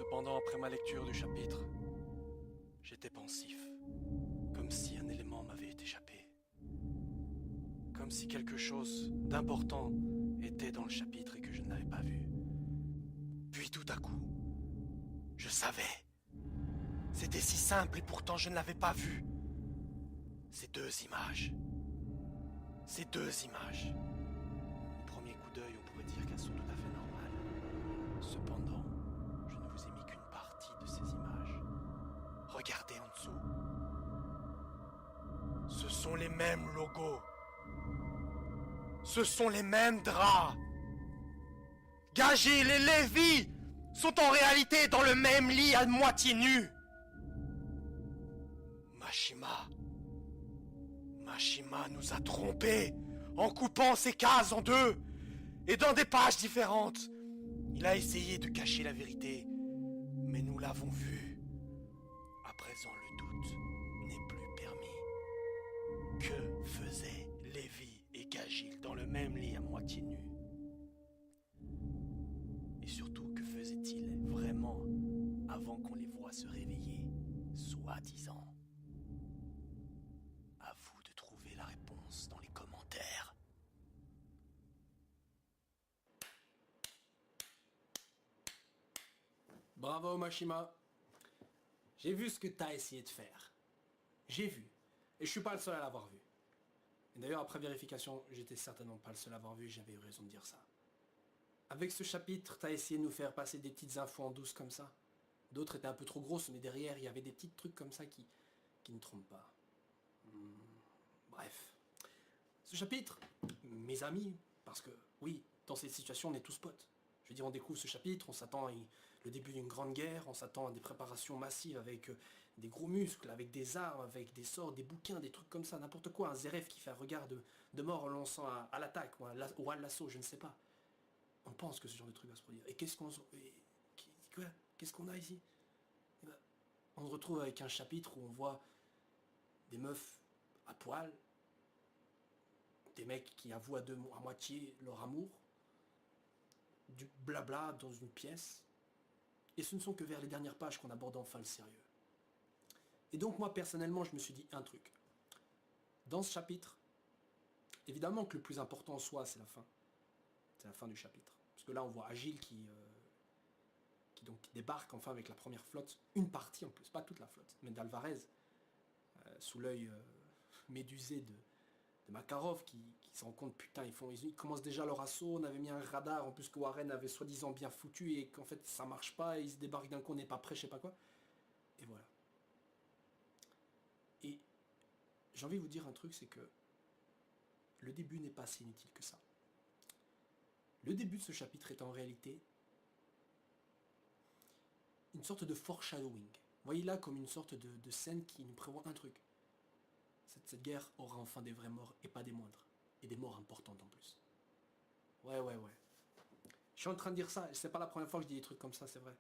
Cependant, après ma lecture du chapitre, j'étais pensif, comme si un élément m'avait échappé. Comme si quelque chose d'important était dans le chapitre et que je ne l'avais pas vu. Puis tout à coup, je savais. C'était si simple et pourtant je ne l'avais pas vu. Ces deux images. Ces deux images. Au premier coup d'œil, on pourrait dire qu'elles sont tout à fait normales. Cependant, je ne vous ai mis qu'une partie de ces images. Regardez en dessous. Ce sont les mêmes logos. Ce sont les mêmes draps. Gagil et Lévi sont en réalité dans le même lit à moitié nus. Mashima nous a trompés en coupant ces cases en deux et dans des pages différentes. Il a essayé de cacher la vérité, mais nous l'avons vu. À présent, le doute n'est plus permis. Que faisaient Lévi et Gagil dans le même lit à moitié nus? Et surtout, que faisaient-ils vraiment avant qu'on les voie se réveiller, soi-disant? À vous de trouver la réponse dans les commentaires. Bravo Mashima. J'ai vu ce que t'as essayé de faire. J'ai vu. Et je suis pas le seul à l'avoir vu. Et d'ailleurs, après vérification, j'étais certainement pas le seul à l'avoir vu, j'avais eu raison de dire ça. Avec ce chapitre, t'as essayé de nous faire passer des petites infos en douce comme ça. D'autres étaient un peu trop grosses, mais derrière, il y avait des petits trucs comme ça qui ne trompent pas. Bref. Ce chapitre, mes amis, parce que oui, dans cette situation, on est tous potes. Je veux dire, on découvre ce chapitre, on s'attend à le début d'une grande guerre, on s'attend à des préparations massives avec des gros muscles, avec des armes, avec des sorts, des bouquins, des trucs comme ça, n'importe quoi. Un Zeref qui fait un regard de mort en lançant à l'attaque, ou à l'assaut, je ne sais pas. On pense que ce genre de truc va se produire. Et qu'est-ce qu'on a ici? Eh ben, on se retrouve avec un chapitre où on voit des meufs à poil, des mecs qui avouent à moitié leur amour, du blabla dans une pièce, et ce ne sont que vers les dernières pages qu'on aborde enfin le sérieux. Et donc moi personnellement je me suis dit un truc. Dans ce chapitre, évidemment que le plus important en soi c'est la fin. C'est la fin du chapitre. Parce que là on voit Agile qui débarque enfin avec la première flotte, une partie en plus, pas toute la flotte, mais d'Alvarez, sous l'œil médusé de Makarov qui se rend compte, putain, ils commencent déjà leur assaut, on avait mis un radar, en plus que Warren avait soi-disant bien foutu, et qu'en fait ça marche pas, et ils se débarquent d'un coup, on n'est pas prêt, je sais pas quoi. Et voilà. Et j'ai envie de vous dire un truc, c'est que le début n'est pas si inutile que ça. Le début de ce chapitre est en réalité une sorte de foreshadowing. Voyez-la comme une sorte de scène qui nous prévoit un truc. Cette guerre aura enfin des vrais morts et pas des moindres. Et des morts importantes en plus. Ouais. Je suis en train de dire ça, c'est pas la première fois que je dis des trucs comme ça, c'est vrai.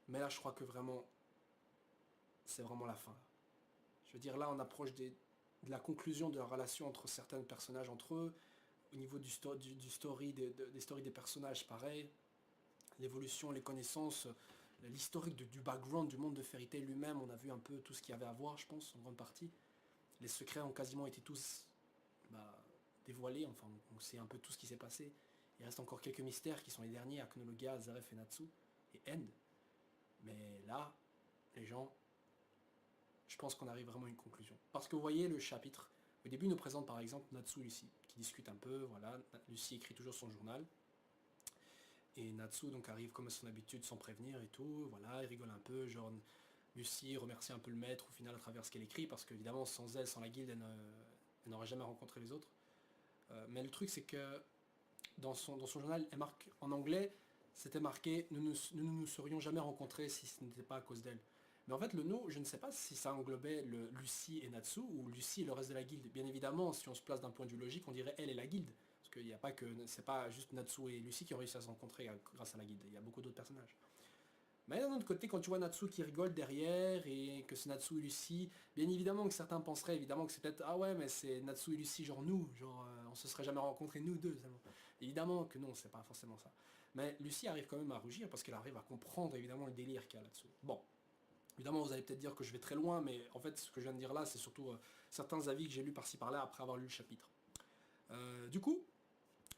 Mais là, je crois que vraiment, c'est vraiment la fin. Là. Je veux dire, là, on approche de la conclusion de la relation entre certains personnages entre eux. Au niveau des stories des personnages, pareil. L'évolution, les connaissances, l'historique du background du monde de Fairy Tail lui-même, on a vu un peu tout ce qu'il y avait à voir, je pense, en grande partie. Les secrets ont quasiment été tous dévoilés, enfin on sait un peu tout ce qui s'est passé. Il reste encore quelques mystères qui sont les derniers, Aknologia, Zaref et Natsu, et End. Mais là, les gens, je pense qu'on arrive vraiment à une conclusion. Parce que vous voyez le chapitre, au début il nous présente par exemple Natsu et Lucy, qui discutent un peu, voilà, Lucy écrit toujours son journal. Et Natsu donc arrive comme à son habitude sans prévenir et tout, voilà, il rigole un peu, genre Lucy remercie un peu le maître au final à travers ce qu'elle écrit, parce qu'évidemment sans elle, sans la guilde, elle n'aurait jamais rencontré les autres. Mais le truc c'est que dans son journal, elle marque en anglais, c'était marqué nous ne nous serions jamais rencontrés si ce n'était pas à cause d'elle. Mais en fait le nous, je ne sais pas si ça englobait Lucy et Natsu ou Lucy et le reste de la guilde. Bien évidemment, si on se place d'un point de vue logique, on dirait elle et la guilde. Parce qu'il n'y a pas que. C'est pas juste Natsu et Lucy qui ont réussi à se rencontrer grâce à la guilde. Il y a beaucoup d'autres personnages. Mais d'un autre côté, quand tu vois Natsu qui rigole derrière et que c'est Natsu et Lucy, bien évidemment que certains penseraient évidemment que c'est peut-être ah ouais mais c'est Natsu et Lucy genre nous, genre on se serait jamais rencontrés nous deux seulement. Évidemment que non, c'est pas forcément ça. Mais Lucie arrive quand même à rougir parce qu'elle arrive à comprendre évidemment le délire qu'il y a là-dessous. Bon, évidemment vous allez peut-être dire que je vais très loin, mais en fait ce que je viens de dire là, c'est surtout certains avis que j'ai lus par-ci par-là après avoir lu le chapitre. Du coup,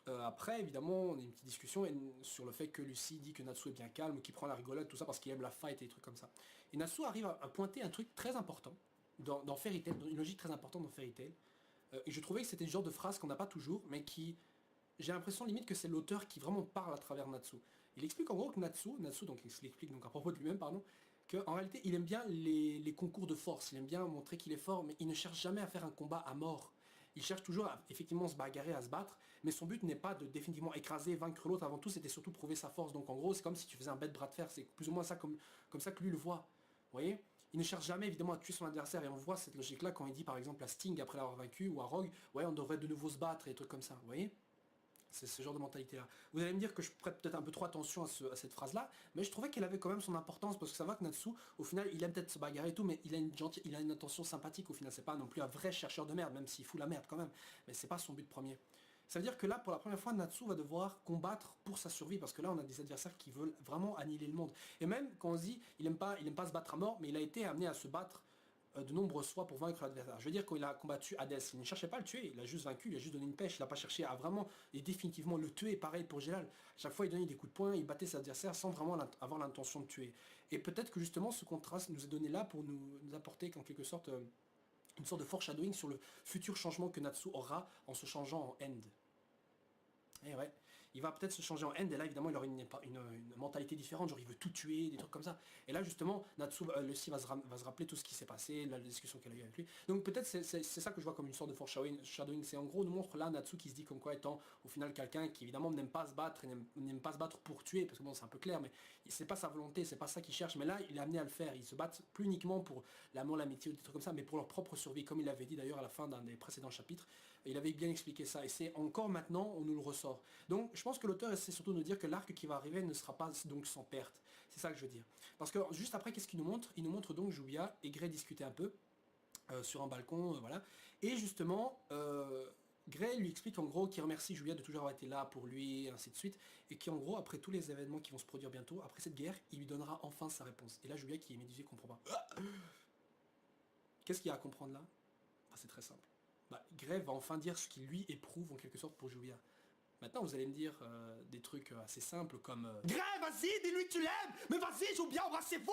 après, évidemment, on a une petite discussion sur le fait que Lucie dit que Natsu est bien calme, qu'il prend la rigolade, tout ça, parce qu'il aime la fight et des trucs comme ça. Et Natsu arrive à pointer un truc très important dans Fairy Tail, une logique très importante dans Fairy Tail. Et je trouvais que c'était le genre de phrase qu'on n'a pas toujours, mais qui... J'ai l'impression limite que c'est l'auteur qui vraiment parle à travers Natsu. Il explique en gros que Natsu donc il explique donc à propos de lui-même, pardon, qu'en réalité il aime bien les concours de force, il aime bien montrer qu'il est fort, mais il ne cherche jamais à faire un combat à mort. Il cherche toujours à effectivement se bagarrer, à se battre, mais son but n'est pas de définitivement écraser, vaincre l'autre. Avant tout, c'était surtout prouver sa force. Donc en gros, c'est comme si tu faisais un bête bras de fer. C'est plus ou moins ça comme ça que lui le voit. Vous voyez? Il ne cherche jamais évidemment à tuer son adversaire. Et on voit cette logique-là quand il dit par exemple à Sting après l'avoir vaincu ou à Rogue, ouais, on devrait de nouveau se battre et des trucs comme ça. Vous voyez? C'est ce genre de mentalité-là. Vous allez me dire que je prête peut-être un peu trop attention à cette phrase-là, mais je trouvais qu'elle avait quand même son importance, parce que ça va que Natsu, au final, il aime peut-être se bagarrer et tout, mais il a une intention sympathique au final. C'est pas non plus un vrai chercheur de merde, même s'il fout la merde quand même. Mais c'est pas son but premier. Ça veut dire que là, pour la première fois, Natsu va devoir combattre pour sa survie, parce que là, on a des adversaires qui veulent vraiment annihiler le monde. Et même quand on se dit, il aime pas se battre à mort, mais il a été amené à se battre de nombreuses fois pour vaincre l'adversaire. Je veux dire, quand il a combattu Hades, il ne cherchait pas à le tuer, il a juste vaincu, il a juste donné une pêche, il n'a pas cherché à vraiment et définitivement le tuer. Pareil pour Gelal. Chaque fois, il donnait des coups de poing, il battait ses adversaires sans vraiment avoir l'intention de tuer. Et peut-être que justement, ce contraste nous est donné là pour nous apporter en quelque sorte une sorte de foreshadowing sur le futur changement que Natsu aura en se changeant en End. Et ouais, il va peut-être se changer en End, et là évidemment il aura une mentalité différente, genre il veut tout tuer, des trucs comme ça. Et là justement, Natsu, Lucy va se rappeler tout ce qui s'est passé, la discussion qu'elle a eue avec lui. Donc peut-être c'est ça que je vois comme une sorte de foreshadowing, c'est en gros nous montre là Natsu qui se dit comme quoi étant au final quelqu'un qui évidemment n'aime pas se battre, et n'aime pas se battre pour tuer, parce que bon c'est un peu clair, mais c'est pas sa volonté, c'est pas ça qu'il cherche, mais là il est amené à le faire, ils se battent plus uniquement pour l'amour, l'amitié ou des trucs comme ça, mais pour leur propre survie, comme il avait dit d'ailleurs à la fin d'un des précédents chapitres, il avait bien expliqué ça, et c'est encore maintenant on nous le ressort. Donc je pense que l'auteur essaie surtout de nous dire que l'arc qui va arriver ne sera pas donc sans perte. C'est ça que je veux dire. Parce que juste après, qu'est-ce qu'il nous montre? Il nous montre donc Julia et Gray discuter un peu sur un balcon, voilà. Et justement, Gray lui explique en gros qu'il remercie Julia de toujours avoir été là pour lui, et ainsi de suite. Et qu'en gros, après tous les événements qui vont se produire bientôt, après cette guerre, il lui donnera enfin sa réponse. Et là, Julia qui est médusée comprend pas. Qu'est-ce qu'il y a à comprendre là? C'est très simple. Gray va enfin dire ce qu'il lui éprouve en quelque sorte pour Julia. Maintenant, vous allez me dire des trucs assez simples comme Grave, vas-y, dis-lui que tu l'aimes. Mais vas-y, joue bien, embrassez-vous.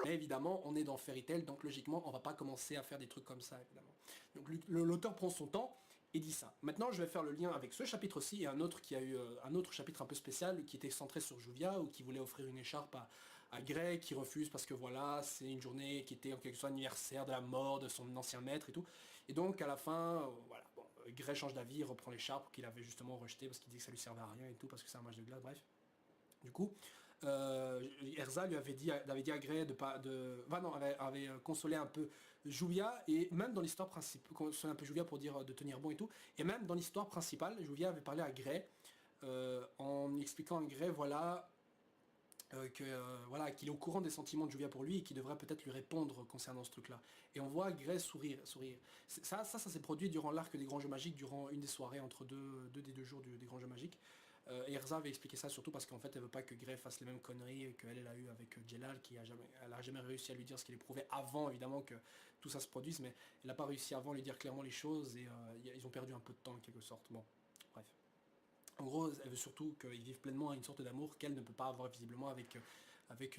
Mais évidemment, on est dans Fairy Tail, donc logiquement, on va pas commencer à faire des trucs comme ça, évidemment. Donc l'auteur prend son temps et dit ça. Maintenant, je vais faire le lien avec ce chapitre-ci et un autre qui a eu un autre chapitre un peu spécial qui était centré sur Juvia ou qui voulait offrir une écharpe à Gray qui refuse parce que voilà, c'est une journée qui était en quelque sorte anniversaire de la mort de son ancien maître et tout. Et donc à la fin, voilà, bon, Gray change d'avis, reprend l'écharpe qu'il avait justement rejetée parce qu'il dit que ça lui servait à rien et tout parce que c'est un match de glace, bref. Du coup, Erza lui avait dit à Gray avait consolé un peu Juvia, et même dans l'histoire principale, consolé un peu Juvia pour dire de tenir bon et tout, et même dans l'histoire principale, Juvia avait parlé à Gray en expliquant à Gray, voilà, voilà, qu'il est au courant des sentiments de Juvia pour lui et qu'il devrait peut-être lui répondre concernant ce truc-là. Et on voit Gray sourire. Ça s'est produit durant l'arc des Grands Jeux Magiques, durant une des soirées entre deux des 2 jours des Grands Jeux Magiques. Et Erza avait expliqué ça surtout parce qu'en fait elle veut pas que Gray fasse les mêmes conneries qu'elle a eu avec Jelal, elle a jamais réussi à lui dire ce qu'il éprouvait avant évidemment que tout ça se produise, mais elle n'a pas réussi avant à lui dire clairement les choses et ils ont perdu un peu de temps en quelque sorte. Bon, bref. En gros, elle veut surtout qu'ils vivent pleinement une sorte d'amour qu'elle ne peut pas avoir visiblement avec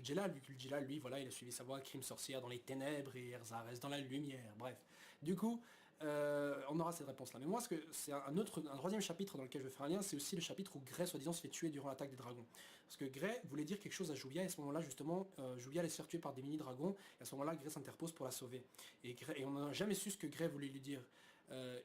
Jelal, vu que Jelal, lui, voilà, il a suivi sa voie, crime sorcière dans les ténèbres et Erza reste dans la lumière, bref. Du coup, on aura cette réponse-là. Mais moi, c'est un 3e chapitre dans lequel je vais faire un lien, c'est aussi le chapitre où Gray, soi-disant, se fait tuer durant l'attaque des dragons. Parce que Gray voulait dire quelque chose à Juvia, et à ce moment-là, justement, Juvia allait se faire tuer par des mini-dragons, et à ce moment-là, Gray s'interpose pour la sauver. Et on n'a jamais su ce que Gray voulait lui dire.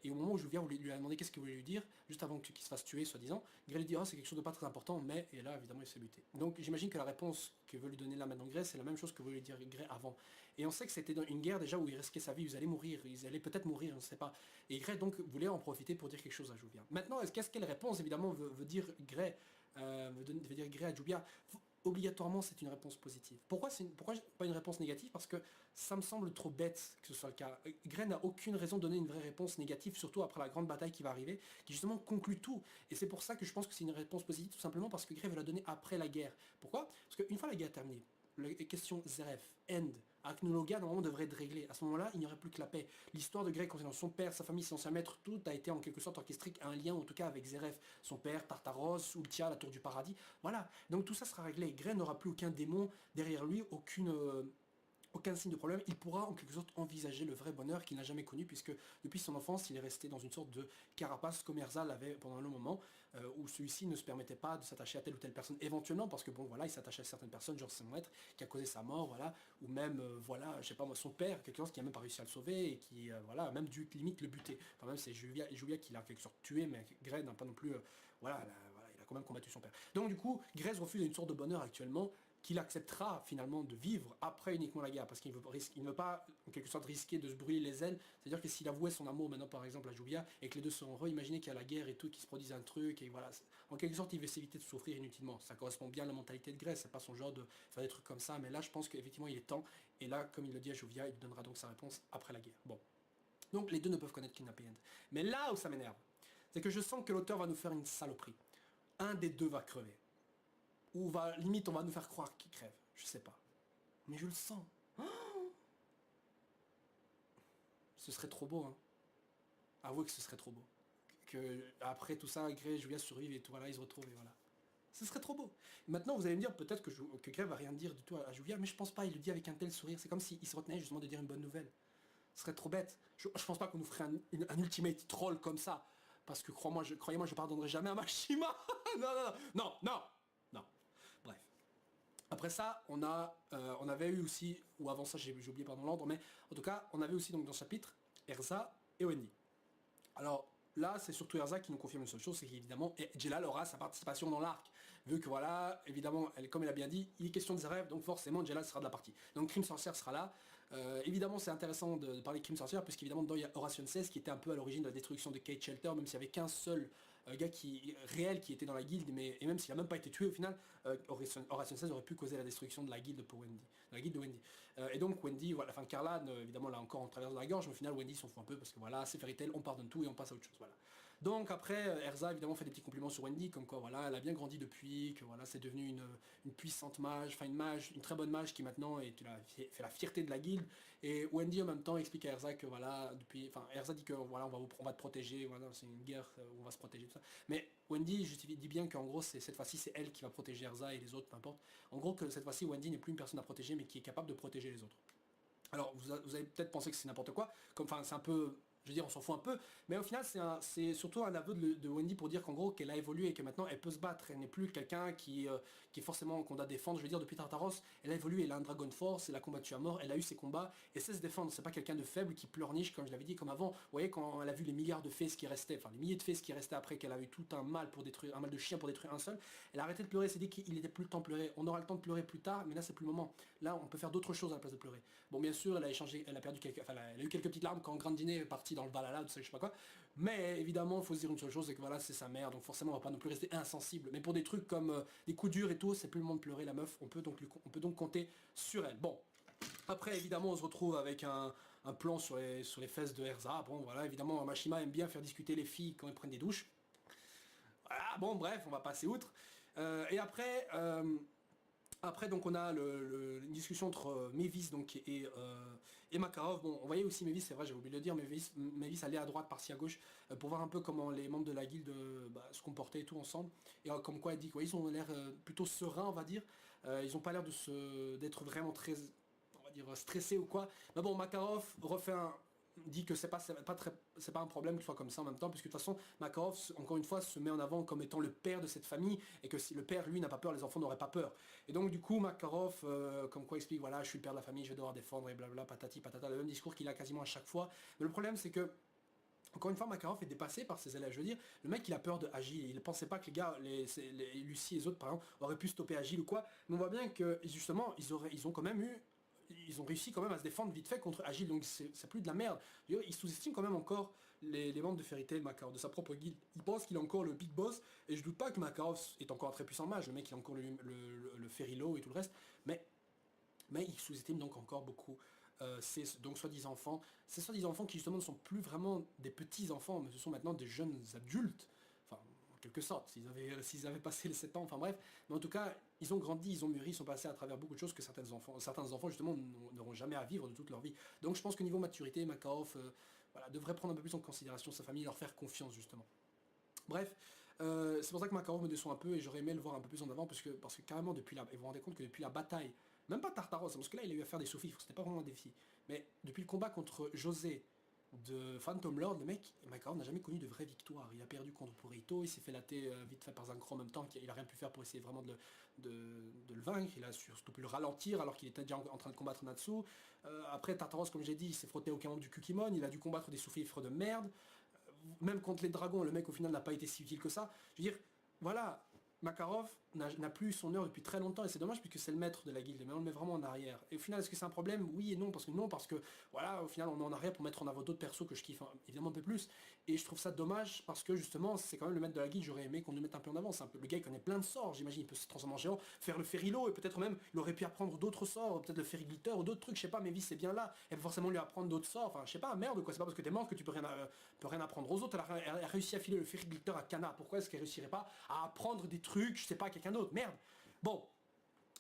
Et au moment où Juvia lui a demandé qu'est-ce qu'il voulait lui dire, juste avant qu'il se fasse tuer, soi-disant, Gray lui dit oh, c'est quelque chose de pas très important, mais, et là évidemment il s'est buté. Donc j'imagine que la réponse que veut lui donner là maintenant Gray, c'est la même chose que voulait lui dire Gray avant. Et on sait que c'était dans une guerre déjà où il risquait sa vie, ils allaient mourir, ils allaient peut-être mourir, on ne sait pas. Et Gray donc voulait en profiter pour dire quelque chose à Juvia. Maintenant, qu'est-ce qu'elle réponse évidemment veut dire Gray, veut dire Gray à Juvia? obligatoirement c'est une réponse positive. Pourquoi pas une réponse négative? Parce que ça me semble trop bête que ce soit le cas. Grey n'a aucune raison de donner une vraie réponse négative, surtout après la grande bataille qui va arriver, qui justement conclut tout. Et c'est pour ça que je pense que c'est une réponse positive, tout simplement parce que Grey va la donner après la guerre. Pourquoi? Parce qu'une fois la guerre terminée, la question Zeref, End, Arachnologa, normalement devrait être réglée. À ce moment-là, il n'y aurait plus que la paix. L'histoire de Grey concernant son père, sa famille, son ancien maître, tout a été en quelque sorte orchestré à un lien, en tout cas avec Zeref, son père, Tartaros, Ultia, la tour du paradis. Voilà. Donc tout ça sera réglé. Grey n'aura plus aucun démon derrière lui, aucun signe de problème, il pourra en quelque sorte envisager le vrai bonheur qu'il n'a jamais connu, puisque depuis son enfance, il est resté dans une sorte de carapace comme Erza l'avait pendant un long moment, où celui-ci ne se permettait pas de s'attacher à telle ou telle personne, éventuellement, parce que bon voilà, il s'attachait à certaines personnes, genre son maître, qui a causé sa mort, voilà, ou même, voilà, je sais pas moi, son père, quelque chose qui a même pas réussi à le sauver, et qui, voilà, même dû limite le buter. Enfin même c'est Julia qui l'a en quelque sorte tué, mais Grey n'a pas non plus, voilà, voilà, il a quand même combattu son père. Donc du coup, Grey refuse une sorte de bonheur actuellement, qu'il acceptera finalement de vivre après uniquement la guerre, parce qu'il ne veut pas en quelque sorte risquer de se brûler les ailes. C'est-à-dire que s'il avouait son amour maintenant par exemple à Julia, et que les deux sont heureux, imaginez qu'il y a la guerre et tout, qu'il se produise un truc, et voilà, en quelque sorte il veut s'éviter de souffrir inutilement. Ça correspond bien à la mentalité de Grey, c'est pas son genre de faire des trucs comme ça, mais là je pense qu'effectivement il est temps, et là comme il le dit à Julia, il donnera donc sa réponse après la guerre. Bon. Donc les deux ne peuvent connaître Kidnapping End. Mais là où ça m'énerve, c'est que je sens que l'auteur va nous faire une saloperie. Un des deux va crever. Ou limite on va nous faire croire qu'il crève. Je sais pas. Mais je le sens. Oh, ce serait trop beau, hein. Avouez que ce serait trop beau. Que après tout ça, Grey et Julia survivent et tout, voilà, ils se retrouvent et voilà. Ce serait trop beau. Maintenant, vous allez me dire peut-être que Grey va rien dire du tout à Julia, mais je pense pas, il le dit avec un tel sourire. C'est comme s'il se retenait justement de dire une bonne nouvelle. Ce serait trop bête. Je pense pas qu'on nous ferait un ultimate troll comme ça. Parce que croyez-moi, je pardonnerai jamais à Mashima. Non, non, non, non, non. Bref. Après ça, on avait eu aussi, ou avant ça j'ai oublié pardon l'ordre, mais en tout cas, on avait aussi donc dans ce chapitre Erza et Wendy. Alors là, c'est surtout Erza qui nous confirme une seule chose, c'est qu'évidemment, Jelal aura sa participation dans l'arc. Vu que voilà, évidemment, comme elle a bien dit, il est question de Zeref, donc forcément Jelal sera de la partie. Donc Crime Sorcière sera là. Évidemment, c'est intéressant de parler de Crime Sorcière, puisqu'évidemment, dedans, il y a Horation 16 qui était un peu à l'origine de la destruction de Kate Shelter, même s'il n'y avait qu'un seul gars réel qui était dans la guilde, et même s'il n'a même pas été tué au final, Horation 16 aurait pu causer la destruction de la guilde pour Wendy, de la guilde de Wendy. Et donc Wendy, voilà, enfin Carla, évidemment là encore en travers de la gorge, mais au final Wendy s'en fout un peu parce que voilà, c'est Fairy Tail, on pardonne tout et on passe à autre chose, voilà. Donc après, Erza évidemment fait des petits compliments sur Wendy, comme quoi voilà, elle a bien grandi depuis, que voilà, c'est devenu une puissante mage, enfin une très bonne mage qui maintenant fait la fierté de la guilde. Et Wendy en même temps explique à Erza que voilà, Erza dit que voilà, on va te protéger, voilà, c'est une guerre où on va se protéger, tout ça. Mais Wendy dit bien qu'en gros, cette fois-ci, c'est elle qui va protéger Erza et les autres, peu importe. En gros, que cette fois-ci, Wendy n'est plus une personne à protéger, mais qui est capable de protéger les autres. Alors, vous allez peut-être penser que c'est n'importe quoi, enfin, c'est un peu... Je veux dire, on s'en fout un peu, mais au final, c'est surtout un aveu de Wendy pour dire qu'en gros, qu'elle a évolué et que maintenant, elle peut se battre. Elle n'est plus quelqu'un qui est forcément qu'on doit défendre. Je veux dire, depuis Tartaros, elle a évolué, elle a un Dragon Force, elle a combattu à mort, elle a eu ses combats, et sait se défendre. C'est pas quelqu'un de faible qui pleurniche, comme je l'avais dit, comme avant. Vous voyez, quand elle a vu les milliards de faces qui restaient, enfin, les milliers de faces qui restaient après qu'elle a eu tout un mal de chien pour détruire un seul, elle a arrêté de pleurer, elle s'est dit qu'il n'était plus le temps de pleurer. On aura le temps de pleurer plus tard, mais là, c'est plus le moment. Là, on peut faire d'autres choses à la place de pleurer. Bon, bien sûr, elle a eu quelques petites larmes quand Grandine est parti dans le Valhalla, tout ça, je sais pas quoi. Mais évidemment, il faut se dire une seule chose, c'est que voilà, c'est sa mère, donc forcément, on va pas non plus rester insensible. Mais pour des trucs comme des coups durs et tout, c'est plus le moment de pleurer, la meuf, on peut donc compter sur elle. Bon, après, évidemment, on se retrouve avec un plan sur les fesses de Erza. Bon, voilà, évidemment, Mashima aime bien faire discuter les filles quand elles prennent des douches. Voilà, bon, bref, on va passer outre. Et après, donc on a une discussion entre Mavis donc, et Makarov. Bon, on voyait aussi Mavis, c'est vrai, j'ai oublié de le dire, Mavis allait à droite, par-ci à gauche, pour voir un peu comment les membres de la guilde se comportaient et tout ensemble. Et comme quoi elle dit qu'ils ont l'air plutôt sereins, on va dire. Ils n'ont pas l'air d'être vraiment très, on va dire, stressés ou quoi. Mais bon, Makarov dit que c'est pas un problème qu'il soit comme ça en même temps, puisque de toute façon Makarov encore une fois se met en avant comme étant le père de cette famille, et que si le père lui n'a pas peur, les enfants n'auraient pas peur. Et donc du coup Makarov comme quoi explique voilà, je suis le père de la famille, je vais devoir défendre et blabla patati patata, le même discours qu'il a quasiment à chaque fois. Mais le problème c'est que encore une fois, Makarov est dépassé par ses élèves. Je veux dire, le mec il a peur de Agile, il ne pensait pas que les gars, Lucie et les autres par exemple, auraient pu stopper Agile ou quoi. Mais on voit bien que justement, ils ont quand même eu ils ont réussi quand même à se défendre vite fait contre Agile, donc c'est plus de la merde. Ils sous-estiment quand même encore les membres de Fairy Tail Makarov, de sa propre guilde. Ils pensent qu'il est encore le big boss, et je doute pas que Makarov est encore un très puissant mage, le mec il a encore le Ferrilo et tout le reste, mais ils sous-estiment donc encore beaucoup ces donc soi-disant enfants. Ces soi-disant enfants qui justement ne sont plus vraiment des petits enfants, mais ce sont maintenant des jeunes adultes, enfin en quelque sorte, s'ils avaient passé les 7 ans, enfin bref, mais en tout cas, ils ont grandi, ils ont mûri, ils sont passés à travers beaucoup de choses que certains enfants justement n'auront jamais à vivre de toute leur vie. Donc je pense que niveau maturité, Makarov voilà, devrait prendre un peu plus en considération sa famille et leur faire confiance justement. Bref, c'est pour ça que Makarov me déçoit un peu et j'aurais aimé le voir un peu plus en avant parce que carrément depuis vous vous rendez compte que depuis la bataille, même pas Tartaros, parce que là il a eu à faire des sous-fifres, c'était pas vraiment un défi, mais depuis le combat contre José de Phantom Lord, le mec, Makarov n'a jamais connu de vraie victoire. Il a perdu contre Purito, il s'est fait latter vite fait par Zancro en même temps, il a rien pu faire pour essayer vraiment de le vaincre, il a surtout pu le ralentir alors qu'il était déjà en train de combattre Natsu. Après Tartaros, comme j'ai dit, il s'est frotté aucun membre du Kukimon, il a dû combattre des sous-fifres de merde. Même contre les dragons, le mec au final n'a pas été si utile que ça. Je veux dire, voilà, Makarov n'a plus son heure depuis très longtemps et c'est dommage puisque c'est le maître de la guilde, mais on le met vraiment en arrière. Et au final, est-ce que c'est un problème? Oui et non, parce que voilà, au final on est en arrière pour mettre en avant d'autres persos que je kiffe évidemment un peu plus. Et je trouve ça dommage parce que justement c'est quand même le maître de la guilde, j'aurais aimé qu'on nous mette un peu en avant. C'est un peu le gars qui connaît plein de sorts, j'imagine, il peut se transformer en géant, faire le Ferrilo et peut-être même il aurait pu apprendre d'autres sorts, peut-être le Ferriglitter ou d'autres trucs, je sais pas, mais Viz c'est bien là, elle peut forcément lui apprendre d'autres sorts, enfin je sais pas, merde quoi, c'est pas parce que t'es mort que tu peux rien apprendre aux autres. Elle a réussi à filer le Ferriglitter à Kana, pourquoi est-ce qu'elle réussirait pas à apprendre des trucs, je sais pas, à quelqu'un d'autre, merde. Bon,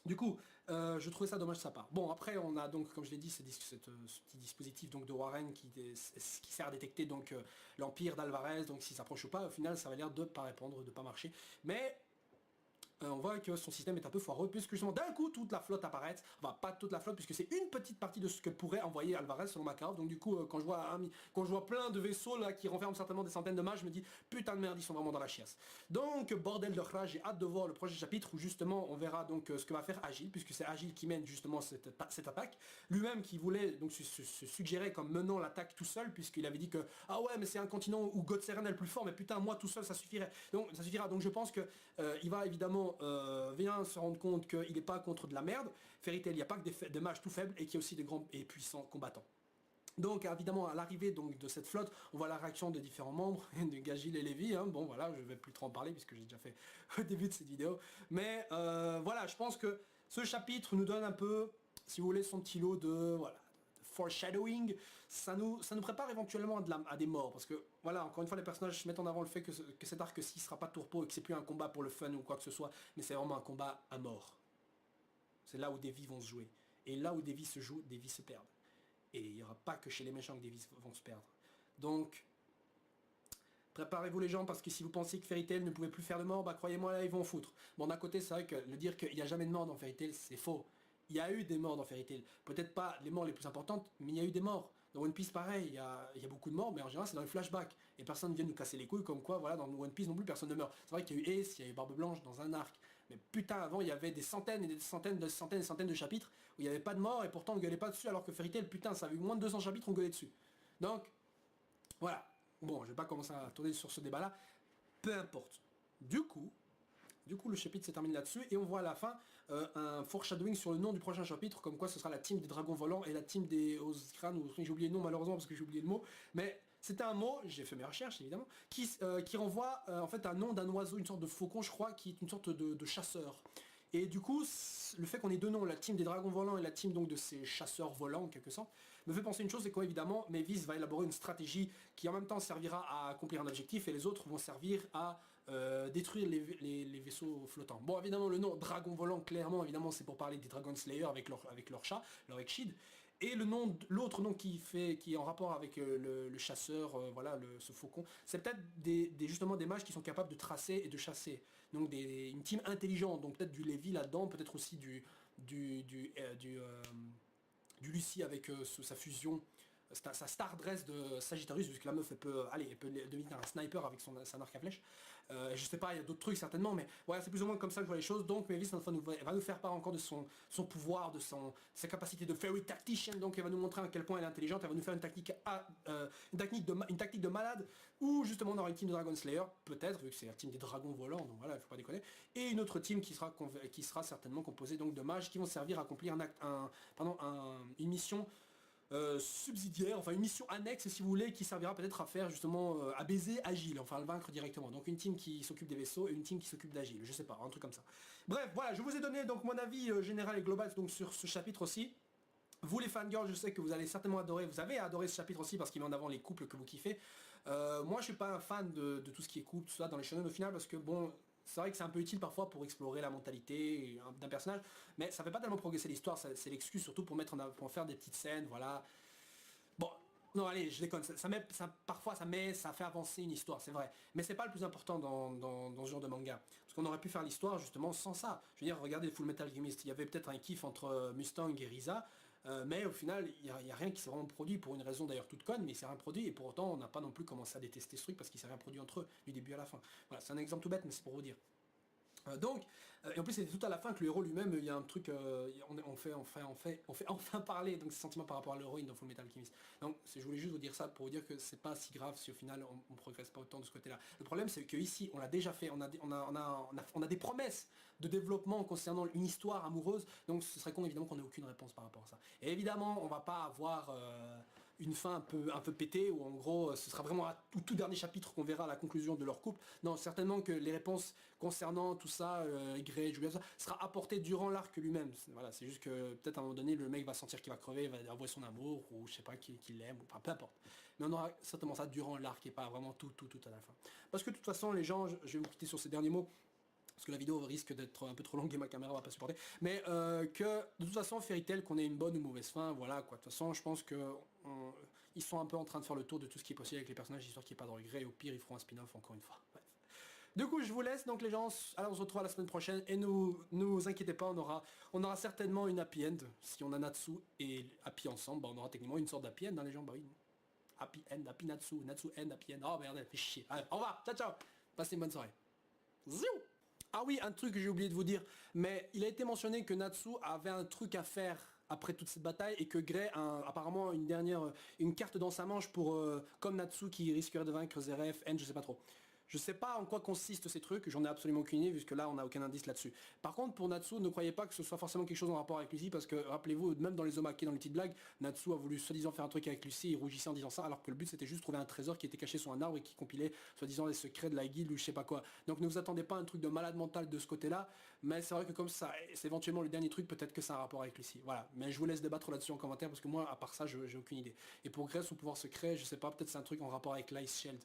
du coup, je trouvais ça dommage de sa part. Bon, après, on a donc, comme je l'ai dit, ce petit dispositif donc, de Warren qui sert à détecter donc l'empire d'Alvarez, donc s'il s'approche ou pas, au final, ça va l'air de ne pas répondre, de ne pas marcher. Mais on voit que son système est un peu foireux, puisque justement d'un coup toute la flotte apparaît, enfin pas toute la flotte, puisque c'est une petite partie de ce que pourrait envoyer Alvarez selon Makarov, donc du coup quand je vois plein de vaisseaux là qui renferment certainement des centaines de mages, je me dis putain de merde, ils sont vraiment dans la chiasse. Donc bordel de rage, j'ai hâte de voir le prochain chapitre où justement on verra donc ce que va faire Agile, puisque c'est Agile qui mène justement cette attaque, lui-même qui voulait donc se suggérer comme menant l'attaque tout seul, puisqu'il avait dit que ah ouais mais c'est un continent où Godseren est le plus fort, mais putain moi tout seul ça suffirait, donc ça suffira, donc je pense que il va évidemment vient se rendre compte qu'il n'est pas contre de la merde. Fairy Tail, il n'y a pas que des mages tout faibles et qu'il y a aussi de grands et puissants combattants. Donc évidemment à l'arrivée de cette flotte, on voit la réaction de différents membres, de Gagil et Lévi, hein. Bon voilà, je vais plus trop en parler puisque j'ai déjà fait au début de cette vidéo. Mais voilà, je pense que ce chapitre nous donne un peu, si vous voulez, son petit lot de voilà, foreshadowing, ça nous prépare éventuellement à des morts, parce que voilà, encore une fois les personnages mettent en avant le fait que cet arc-ci sera pas tourpeau et que c'est plus un combat pour le fun ou quoi que ce soit, mais c'est vraiment un combat à mort. C'est là où des vies vont se jouer, et là où des vies se jouent, des vies se perdent. Et il n'y aura pas que chez les méchants que des vies vont se perdre. Donc, préparez-vous les gens, parce que si vous pensez que Fairy Tail ne pouvait plus faire de mort, bah croyez-moi là ils vont en foutre. Bon d'un côté c'est vrai que le dire qu'il n'y a jamais de mort dans Fairy Tail, c'est faux. Il y a eu des morts dans Fairy Tail. Peut-être pas les morts les plus importantes, mais il y a eu des morts. Dans One Piece, pareil, il y a beaucoup de morts, mais en général, c'est dans les flashbacks. Et personne ne vient nous casser les couilles, comme quoi, voilà, dans One Piece non plus, personne ne meurt. C'est vrai qu'il y a eu Ace, il y a eu Barbe Blanche dans un arc. Mais putain, avant, il y avait des centaines et des centaines de chapitres où il n'y avait pas de morts, et pourtant on ne gueulait pas dessus, alors que Fairy Tail, putain, ça avait eu moins de 200 chapitres, on gueulait dessus. Donc, voilà. Bon, je vais pas commencer à tourner sur ce débat-là. Peu importe. Du coup, le chapitre se termine là-dessus et on voit à la fin un foreshadowing sur le nom du prochain chapitre, comme quoi ce sera la team des dragons volants et la team des Ozkran, ou j'ai oublié le nom malheureusement parce que j'ai oublié le mot, mais c'était un mot, j'ai fait mes recherches évidemment, qui renvoie en fait un nom d'un oiseau, une sorte de faucon je crois, qui est une sorte de chasseur. Et du coup, le fait qu'on ait deux noms, la team des dragons volants et la team donc de ces chasseurs volants en quelque sorte, me fait penser une chose, c'est quoi évidemment, Mavis va élaborer une stratégie qui en même temps servira à accomplir un objectif et les autres vont servir à détruire les vaisseaux flottants. Bon évidemment le nom dragon volant, clairement évidemment c'est pour parler des Dragon Slayer avec leur chat, leur Ekshid. Et l'autre nom qui est en rapport avec le chasseur, voilà, ce faucon, c'est peut-être justement des mages qui sont capables de tracer et de chasser. Donc une team intelligente, donc peut-être du Lévi là-dedans, peut-être aussi du Lucie avec sa fusion, sa star dress de Sagittarius, puisque la meuf elle peut devenir un sniper avec son arc à flèche. Je sais pas, il y a d'autres trucs certainement, mais voilà, c'est plus ou moins comme ça que je vois les choses. Donc Mavis va nous faire part encore de son pouvoir, de sa capacité de fairy tactician. Donc elle va nous montrer à quel point elle est intelligente. Elle va nous faire une tactique de malade, où justement on aura une team de Dragon Slayer, peut-être, vu que c'est la team des dragons volants, donc voilà, il faut pas déconner. Et une autre team qui sera certainement composée donc de mages qui vont servir à accomplir une mission subsidiaire, enfin une mission annexe si vous voulez, qui servira peut-être à faire justement à baiser Agile, enfin à le vaincre directement. Donc une team qui s'occupe des vaisseaux et une team qui s'occupe d'Agile, je sais pas, un truc comme ça. Bref, voilà, je vous ai donné donc mon avis général et global donc sur ce chapitre aussi. Vous les fangirls, je sais que vous allez certainement adorer, vous avez adoré ce chapitre aussi parce qu'il met en avant les couples que vous kiffez. Moi je suis pas un fan de tout ce qui est couple, tout ça dans les shonen au final, parce que bon, c'est vrai que c'est un peu utile parfois pour explorer la mentalité d'un personnage, mais ça fait pas tellement progresser l'histoire, c'est l'excuse surtout pour faire des petites scènes, voilà. Bon, non allez, je déconne, parfois ça fait avancer une histoire, c'est vrai, mais c'est pas le plus important dans ce genre de manga, parce qu'on aurait pu faire l'histoire justement sans ça. Je veux dire, regardez Full Metal Alchemist, il y avait peut-être un kiff entre Mustang et Risa, mais au final, il n'y a rien qui s'est vraiment produit, pour une raison d'ailleurs toute conne, mais il s'est rien produit, et pour autant on n'a pas non plus commencé à détester ce truc parce qu'il s'est rien produit entre eux, du début à la fin. Voilà, c'est un exemple tout bête, mais c'est pour vous dire. Et en plus c'est tout à la fin que le héros lui-même, il y a un truc, on fait enfin parler, donc ses sentiments par rapport à l'héroïne dans Full Metal Alchemist. Donc je voulais juste vous dire ça pour vous dire que c'est pas si grave si au final on progresse pas autant de ce côté-là. Le problème c'est que ici on l'a déjà fait, on a des promesses de développement concernant une histoire amoureuse, donc ce serait con évidemment qu'on ait aucune réponse par rapport à ça. Et évidemment on va pas avoir une fin un peu pétée, où en gros ce sera vraiment au tout dernier chapitre qu'on verra la conclusion de leur couple. Non, certainement que les réponses concernant tout ça, Grey, Julia, ça sera apporté durant l'arc lui-même. Voilà, c'est juste que peut-être à un moment donné le mec va sentir qu'il va crever, il va avouer son amour, ou je sais pas, qu'il l'aime, enfin peu importe. Mais on aura certainement ça durant l'arc et pas vraiment tout à la fin. Parce que de toute façon les gens, je vais vous quitter sur ces derniers mots, parce que la vidéo risque d'être un peu trop longue et ma caméra va pas supporter, mais que de toute façon Fairy Tail, qu'on ait une bonne ou mauvaise fin, voilà quoi. De toute façon je pense que ils sont un peu en train de faire le tour de tout ce qui est possible avec les personnages, histoire qu'il n'y ait pas de regret, et au pire ils feront un spin-off encore une fois. Bref. Du coup je vous laisse donc les gens, alors on se retrouve la semaine prochaine, et nous inquiétez pas, on aura certainement une happy end. Si on a Natsu et Happy ensemble, bah, on aura techniquement une sorte d'happy end dans les gens, bah oui. Happy end, Happy Natsu, Natsu end, Happy end, oh merde, fait chier. Allez, au revoir, ciao ciao, passez une bonne soirée. Ziou. Ah oui, un truc que j'ai oublié de vous dire, mais il a été mentionné que Natsu avait un truc à faire après toute cette bataille, et que Grey a apparemment une carte dans sa manche pour, comme Natsu qui risquerait de vaincre Zeref, N, je sais pas trop. Je sais pas en quoi consistent ces trucs, j'en ai absolument aucune idée, puisque là on n'a aucun indice là-dessus. Par contre pour Natsu, ne croyez pas que ce soit forcément quelque chose en rapport avec Lucy, parce que rappelez-vous, même dans les omake, dans les petites blagues, Natsu a voulu soi-disant faire un truc avec Lucy, il rougissait en disant ça, alors que le but c'était juste trouver un trésor qui était caché sous un arbre et qui compilait soi-disant les secrets de la guilde ou je sais pas quoi. Donc ne vous attendez pas à un truc de malade mental de ce côté-là, mais c'est vrai que comme ça, c'est éventuellement le dernier truc, peut-être que c'est un rapport avec Lucy. Voilà, mais je vous laisse débattre là-dessus en commentaire, parce que moi à part ça j'ai aucune idée. Et pour Grey, son pouvoir secret, je sais pas, peut-être c'est un truc en rapport avec l'Ice Shield.